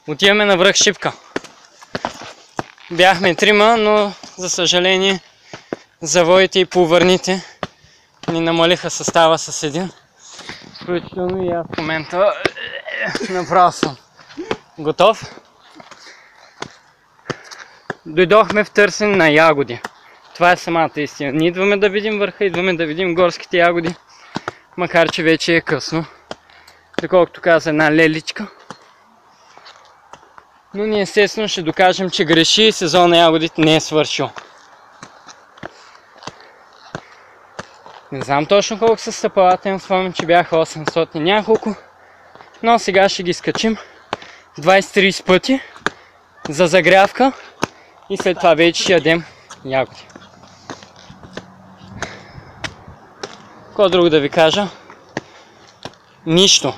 Отиваме на връх Шипка. Бяхме трима, но за съжаление завоите и повърните ни намалиха състава с един. Включително и аз в момента направо съм готов. Дойдохме в търсене на ягоди. Това е самата истина. Ние идваме да видим върха, идваме да видим горските ягоди, макар че вече е късно. Доколкото каза една леличка. Но ние естествено ще докажем, че греши и сезон на ягодите не е свършил. Не знам точно колко са стъпалата, им спомням, че бяха 800 няколко. Но сега ще ги скачим 20-30 пъти за загрявка и след това вече ще ядем ягоди. Какво друго да ви кажа? Нищо.